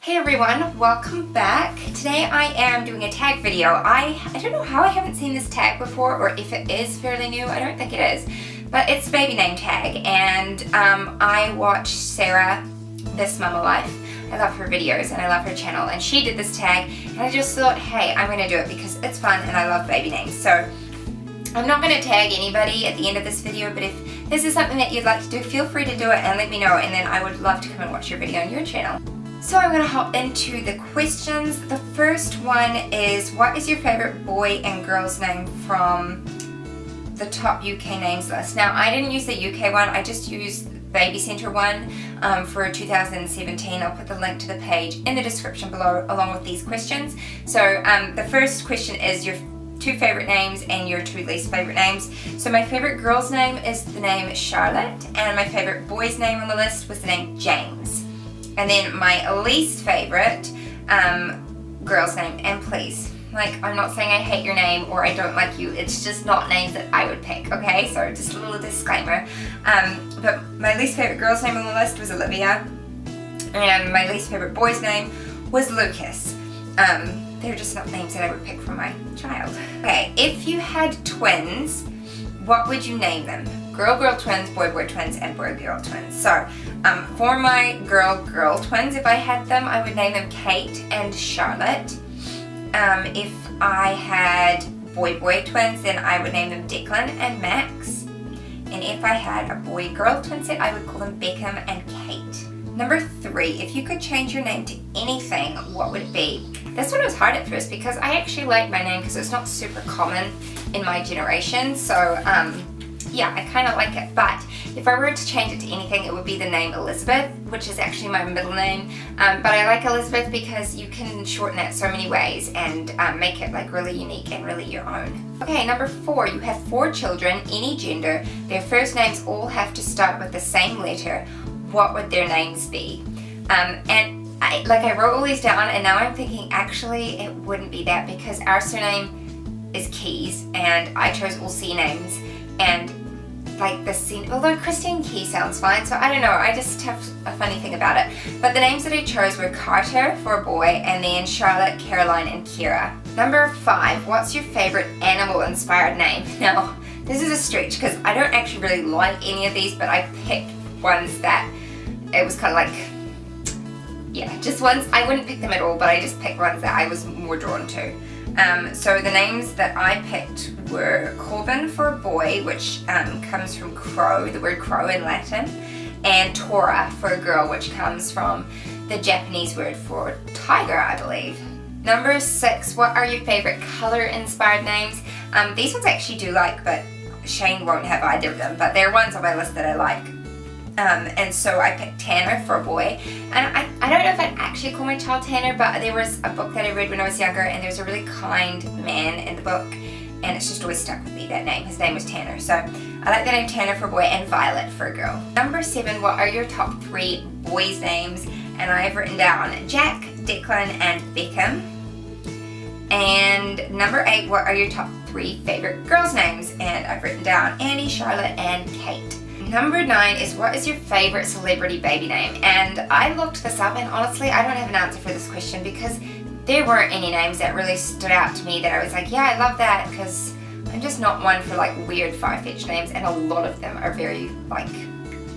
Hey everyone, welcome back. Today I am doing a tag video. I don't know how I haven't seen this tag before, or if it is fairly new. I don't think it is, but it's baby name tag, and I watched Sarah, This Mama Life. I love her videos and I love her channel, and she did this tag, and I just thought, hey, I'm gonna do it because it's fun and I love baby names. So I'm not gonna tag anybody at the end of this video, but if this is something that you'd like to do, feel free to do it and let me know, and then I would love to come and watch your video on your channel. So I'm going to hop into the questions. The first one is, what is your favorite boy and girl's name from the top UK names list? Now, I didn't use the UK one, I just used Baby Centre one for 2017. I'll put the link to the page in the description below along with these questions. So the first question is your two favorite names and your two least favorite names. So my favorite girl's name is the name Charlotte, and my favorite boy's name on the list was the name James. And then my least favorite girl's name, and please, like, I'm not saying I hate your name or I don't like you, it's just not names that I would pick, okay? So just a little disclaimer. But my least favorite girl's name on the list was Olivia, and my least favorite boy's name was Lucas. They're just not names that I would pick for my child. Okay, if you had twins, what would you name them? Girl twins, boy twins, and boy twins. So for my girl twins, if I had them, I would name them Kate and Charlotte. If I had boy twins, then I would name them Declan and Max. And if I had a boy girl twin set, I would call them Beckham and Kate. Number 3, if you could change your name to anything, what would it be? This one was hard at first because I actually like my name because it's not super common in my generation. So yeah, I kind of like it, but if I were to change it to anything, it would be the name Elizabeth, which is actually my middle name, but I like Elizabeth because you can shorten it so many ways and make it like really unique and really your own. Okay, number 4, you have 4 children, any gender, their first names all have to start with the same letter. What would their names be? And I wrote all these down, and now I'm thinking actually it wouldn't be that, because our surname is Keys and I chose all C names, and like the C, although Christine Key sounds fine, so I don't know, I just have a funny thing about it. But the names that I chose were Carter for a boy, and then Charlotte, Caroline, and Kira. Number 5, what's your favorite animal inspired name? Now, this is a stretch because I don't actually really like any of these, but I picked ones that it was kind of like, yeah, just ones, I wouldn't pick them at all, but I just picked ones that I was more drawn to. So the names that I picked were Corbin for a boy, which comes from crow, the word crow in Latin, and Tora for a girl, which comes from the Japanese word for tiger, I believe. Number 6, what are your favorite color-inspired names? These ones I actually do like, but Shane won't have either of them, but they're ones on my list that I like. And so I picked Tanner for a boy, and I don't know if I'd actually call my child Tanner, but there was a book that I read when I was younger, and there was a really kind man in the book, and it's just always stuck with me, that name. His name was Tanner, so I like the name Tanner for a boy and Violet for a girl. Number 7, what are your top 3 boys' names? And I have written down Jack, Declan, and Beckham. And number 8, what are your top 3 favorite girls' names? And I've written down Annie, Charlotte, and Kate. Number 9 is, what is your favorite celebrity baby name? And I looked this up, and honestly I don't have an answer for this question because there weren't any names that really stood out to me that I was like, yeah, I love that, because I'm just not one for like weird far-fetched names, and a lot of them are very like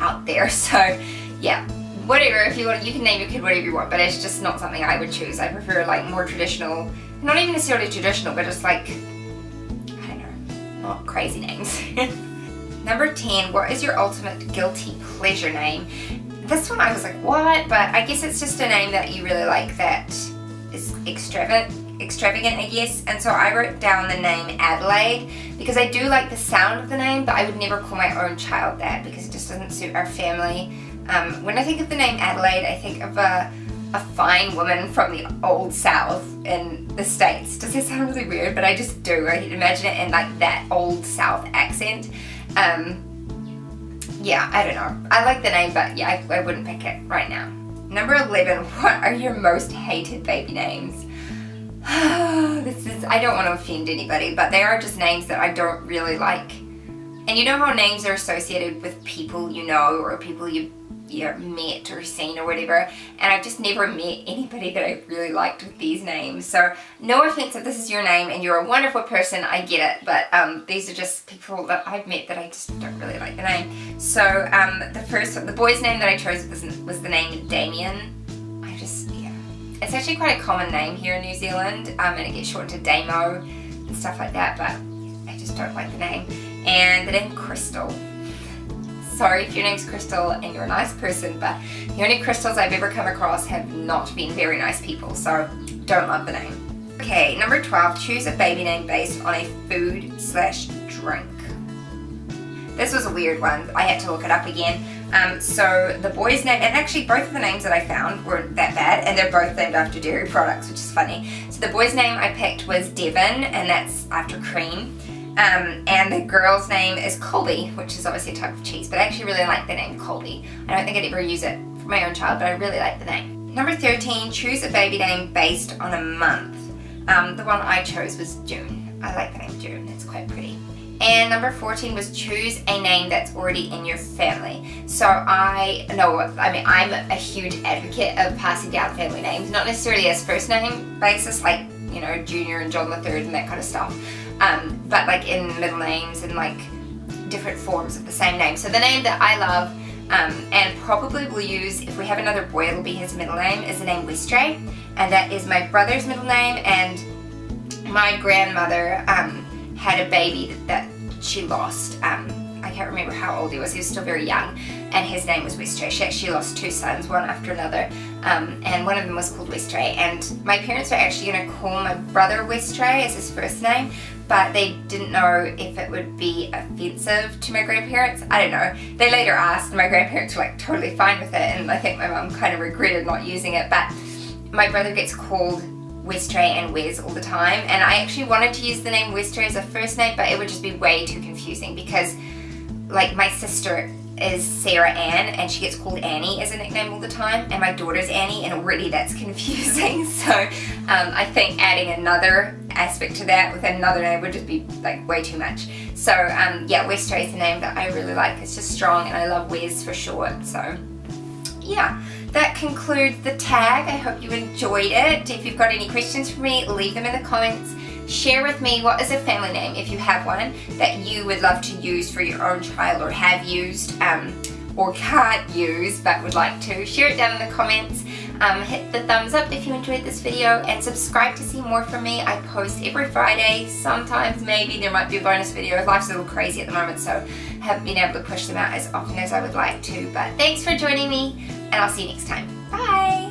out there. So yeah, whatever, if you want, you can name your kid whatever you want, but it's just not something I would choose. I prefer like more traditional, not even necessarily traditional, but just like, I don't know, not crazy names. Number 10, what is your ultimate guilty pleasure name? This one I was like, what? But I guess it's just a name that you really like that is extravagant, I guess. And so I wrote down the name Adelaide because I do like the sound of the name, but I would never call my own child that because it just doesn't suit our family. When I think of the name Adelaide, I think of a fine woman from the old South in the States. Does that sound really weird? But I just do. I imagine it in like that old South accent. Yeah, I don't know. I like the name, but yeah, I wouldn't pick it right now. Number 11, what are your most hated baby names? I don't want to offend anybody, but they are just names that I don't really like. And you know how names are associated with people you know or people you met or seen or whatever, and I've just never met anybody that I really liked with these names. So no offense if this is your name and you're a wonderful person, I get it, but these are just people that I've met that I just don't really like the name. So the boy's name that I chose was the name Damien. It's actually quite a common name here in New Zealand, and it gets shortened to Damo and stuff like that, but I just don't like the name. And the name Crystal. Sorry if your name's Crystal and you're a nice person, but the only Crystals I've ever come across have not been very nice people, so don't love the name. Okay, number 12, choose a baby name based on a food/drink. This was a weird one. I had to look it up again. So the boy's name, and actually both of the names that I found weren't that bad, and they're both named after dairy products, which is funny. So the boy's name I picked was Devon, and that's after cream. And the girl's name is Colby, which is obviously a type of cheese, but I actually really like the name Colby. I don't think I'd ever use it for my own child, but I really like the name. Number 13, choose a baby name based on a month. The one I chose was June. I like the name June, it's quite pretty. And number 14 was choose a name that's already in your family. So I'm a huge advocate of passing down family names, not necessarily as first name basis, like, you know, Junior and John III and that kind of stuff, but like in middle names and like different forms of the same name. So the name that I love and probably will use if we have another boy, it'll be his middle name, is the name Westray, and that is my brother's middle name, and my grandmother had a baby that she lost. I can't remember how old he was still very young, and his name was Westray. She actually lost two sons, one after another, and one of them was called Westray, and my parents were actually going to call my brother Westray as his first name, but they didn't know if it would be offensive to my grandparents. I don't know. They later asked, and my grandparents were like totally fine with it, and I think my mum kind of regretted not using it, but my brother gets called Westray and Wes all the time, and I actually wanted to use the name Westray as a first name, but it would just be way too confusing because like my sister is Sarah Ann and she gets called Annie as a nickname all the time, and my daughter's Annie, and already that's confusing. So I think adding another aspect to that with another name would just be like way too much. So yeah, Westray is the name that I really like. It's just strong, and I love Wes for short. So yeah, that concludes the tag. I hope you enjoyed it. If you've got any questions for me, leave them in the comments. Share with me what is a family name, if you have one, that you would love to use for your own child, or have used, or can't use but would like to. Share it down in the comments. Hit the thumbs up if you enjoyed this video, and subscribe to see more from me. I post every Friday. Sometimes maybe there might be a bonus video. Life's a little crazy at the moment, so haven't been able to push them out as often as I would like to. But thanks for joining me, and I'll see you next time. Bye!